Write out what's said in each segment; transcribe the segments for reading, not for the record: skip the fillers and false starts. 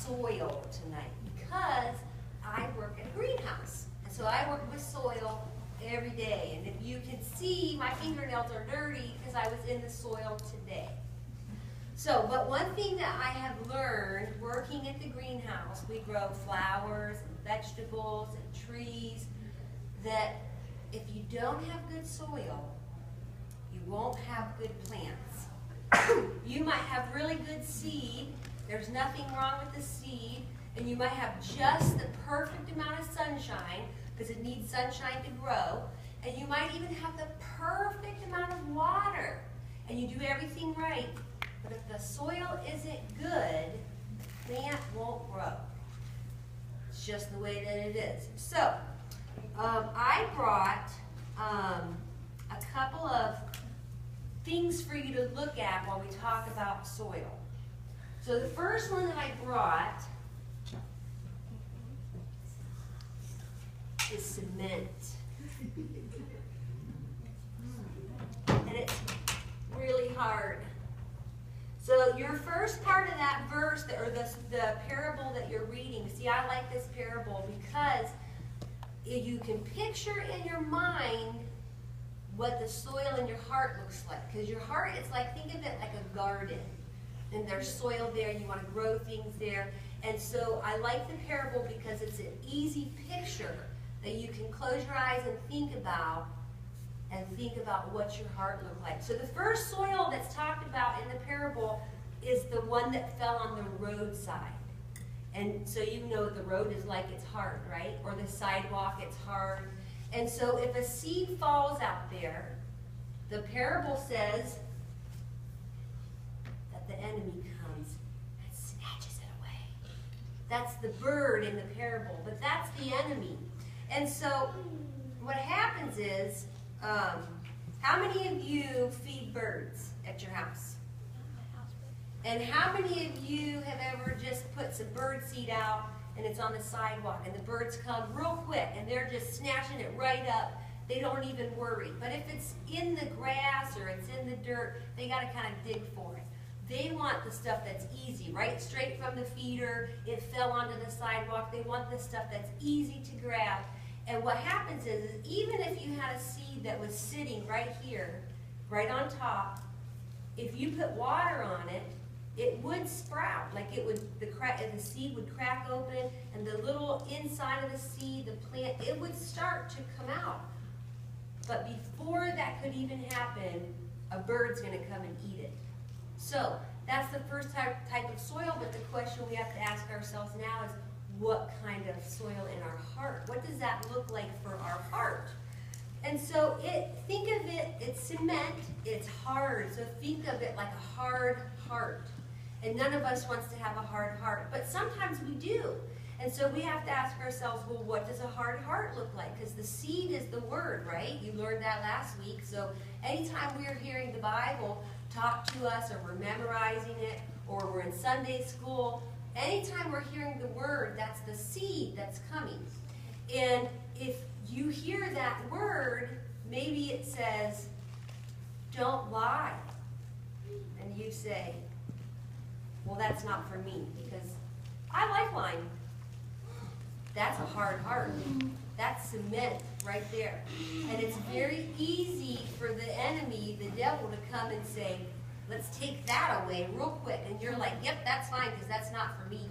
soil tonight because I work at a greenhouse. And so I work with soil every day. And if you can see, my fingernails are dirty because I was in the soil today. So, but one thing that I have learned working at the greenhouse, we grow flowers and vegetables and trees, that if you don't have good soil, you won't have good plants. You might have really good seed. There's nothing wrong with the seed. And you might have just the perfect amount of sunshine, because it needs sunshine to grow. And you might even have the perfect amount of water. And you do everything right. But if the soil isn't good, the plant won't grow. It's just the way that it is. So, I brought a couple of things for you to look at while we talk about soil. So the first one that I brought is cement. And it's really hard. So your first part of that verse, or the parable that you're reading, see, I like this parable because you can picture in your mind what the soil in your heart looks like. Because your heart, it's like, think of it like a garden. And there's soil there, you want to grow things there. And so I like the parable because it's an easy picture that you can close your eyes and think about what your heart looked like. So the first soil that's talked about in the parable is the one that fell on the roadside. And so you know the road is like it's hard, right? Or the sidewalk, it's hard. And so if a seed falls out there, the parable says that the enemy comes and snatches it away. That's the bird in the parable, but that's the enemy. And so what happens is, how many of you feed birds at your house? And how many of you have ever just put some bird seed out and it's on the sidewalk and the birds come real quick and they're just snatching it right up? They don't even worry. But if it's in the grass or it's in the dirt, they got to kind of dig for it. They want the stuff that's easy, right? Straight from the feeder, it fell onto the sidewalk. They want the stuff that's easy to grab. And what happens is even if you had a seed that was sitting right here, right on top, if you put water on it, it would sprout. Like it would, the seed would crack open, and the little inside of the seed, the plant, it would start to come out. But before that could even happen, a bird's going to come and eat it. So that's the first type of soil, but the question we have to ask ourselves now is, what kind of soil in our heart? What does that look like for our heart? And so think of it, it's cement, it's hard. So think of it like a hard heart. And none of us wants to have a hard heart, but sometimes we do. And so we have to ask ourselves, well, what does a hard heart look like? Because the seed is the word, right? You learned that last week. So anytime we're hearing the Bible taught to us, or we're memorizing it, or we're in Sunday school, anytime we're hearing the word, that's the seed that's coming. And if you hear that word, maybe it says, don't lie. And you say, well, that's not for me, because I like lying. That's a hard heart. That's cement right there. And it's very easy for the enemy, the devil, to come and say, let's take that away real quick. And you're like, yep, that's fine, because that's not for me.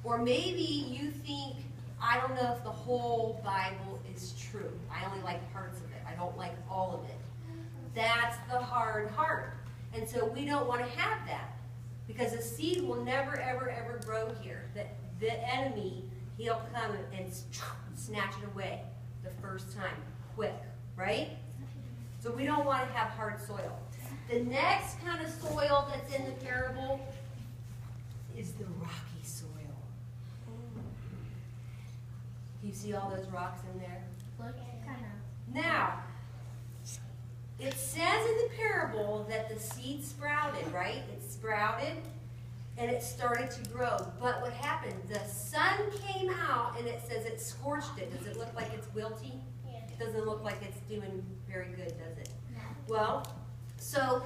Or maybe you think, I don't know if the whole Bible is true. I only like parts of it. I don't like all of it. That's the hard heart. And so we don't want to have that, because a seed will never, ever, ever grow here. The enemy, he'll come and snatch it away the first time, quick, right? So we don't want to have hard soil. The next kind of soil that's in the parable is the rocky soil. Do you see all those rocks in there? Now, it says in the parable that the seed sprouted, right? It sprouted and it started to grow. But what happened? The sun came out and it says it scorched it. Does it look like it's wilty? Yeah. It doesn't look like it's doing very good, does it? No. Well, so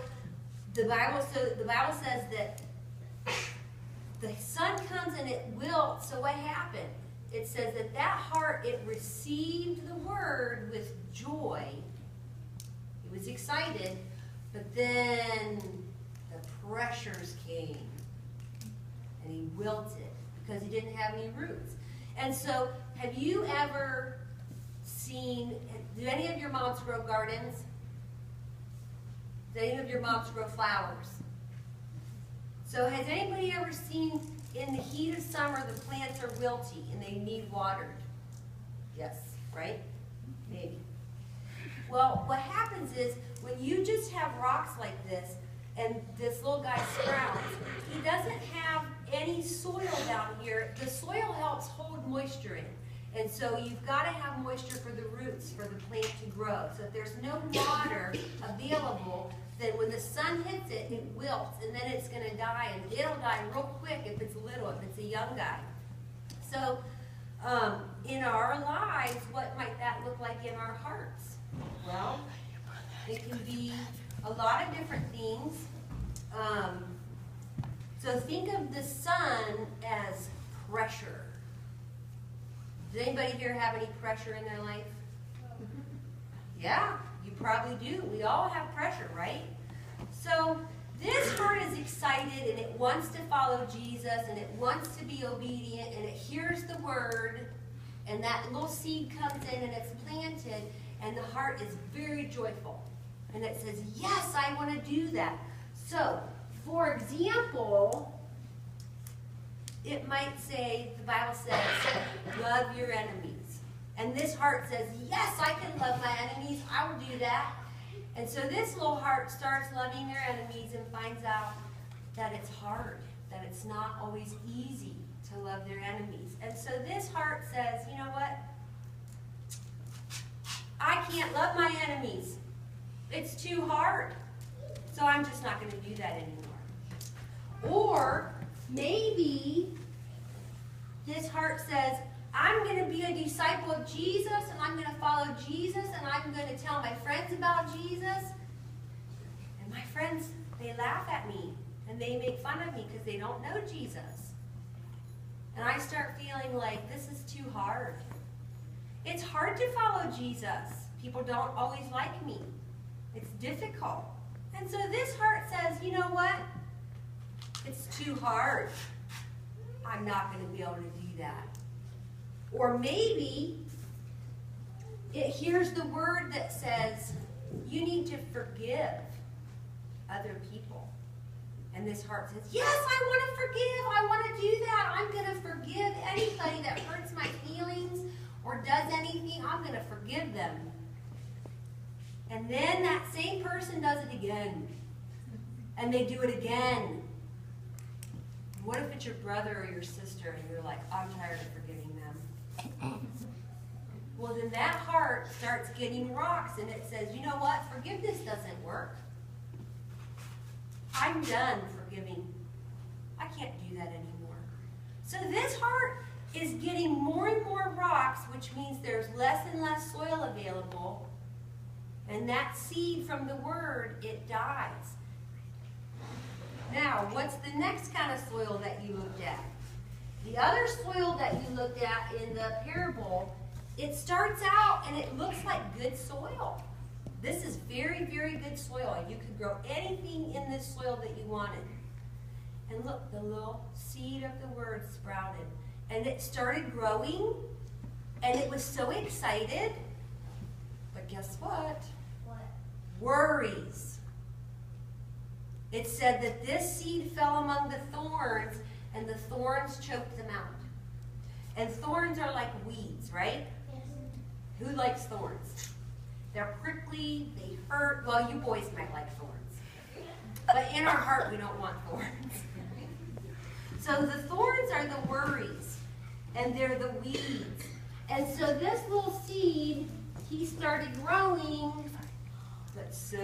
the Bible says that the sun comes and it wilts. So what happened? It says that heart, it received the word with joy. It was excited, but then the pressures came and he wilted because he didn't have any roots. And so, have you ever seen, do any of your moms grow gardens? Do any of your moms grow flowers? So has anybody ever seen in the heat of summer the plants are wilty and they need watered? Yes, right? Maybe. Well, what happens is when you just have rocks like this and this little guy sprouts, he doesn't have any soil down here. The soil helps hold moisture in. And so you've got to have moisture for the roots, for the plant to grow. So if there's no water available, then when the sun hits it, it wilts, and then it's going to die, and it'll die real quick if it's little, if it's a young guy. So in our lives, what might that look like in our hearts? Well, it can be a lot of different things. So think of the sun as pressure. Does anybody here have any pressure in their life? Yeah, you probably do. We all have pressure, right? So this heart is excited and it wants to follow Jesus and it wants to be obedient and it hears the word and that little seed comes in and it's planted and the heart is very joyful. And it says, yes, I want to do that. So, for example, it might say, the Bible says, love your enemies. And this heart says, yes, I can love my enemies. I will do that. And so this little heart starts loving their enemies and finds out that it's hard, that it's not always easy to love their enemies. And so this heart says, you know what? I can't love my enemies. It's too hard. So I'm just not going to do that anymore. Or maybe this heart says, I'm going to be a disciple of Jesus, and I'm going to follow Jesus, and I'm going to tell my friends about Jesus. And my friends, they laugh at me, and they make fun of me because they don't know Jesus. And I start feeling like this is too hard. It's hard to follow Jesus. People don't always like me. It's difficult. And so this heart says, you know what? It's too hard. I'm not going to be able to do that. Or maybe it hears the word that says, you need to forgive other people. And this heart says, yes, I want to forgive. I want to do that. I'm going to forgive anybody that hurts my feelings or does anything. I'm going to forgive them. And then that same person does it again. And they do it again. What if it's your brother or your sister and you're like, I'm tired of forgiving them? Well, then that heart starts getting rocks and it says, you know what? Forgiveness doesn't work. I'm done forgiving. I can't do that anymore. So this heart is getting more and more rocks, which means there's less and less soil available. And that seed from the word, it dies. Now, what's the next kind of soil that you looked at? The other soil that you looked at in the parable, it starts out and it looks like good soil. This is very, very good soil. And you could grow anything in this soil that you wanted. And look, the little seed of the word sprouted. And it started growing. And it was so excited. But guess what? What? Worries. It said that this seed fell among the thorns, and the thorns choked them out. And thorns are like weeds, right? Yes. Who likes thorns? They're prickly, they hurt. Well, you boys might like thorns. But in our heart, we don't want thorns. So the thorns are the worries, and they're the weeds. And so this little seed, he started growing, but so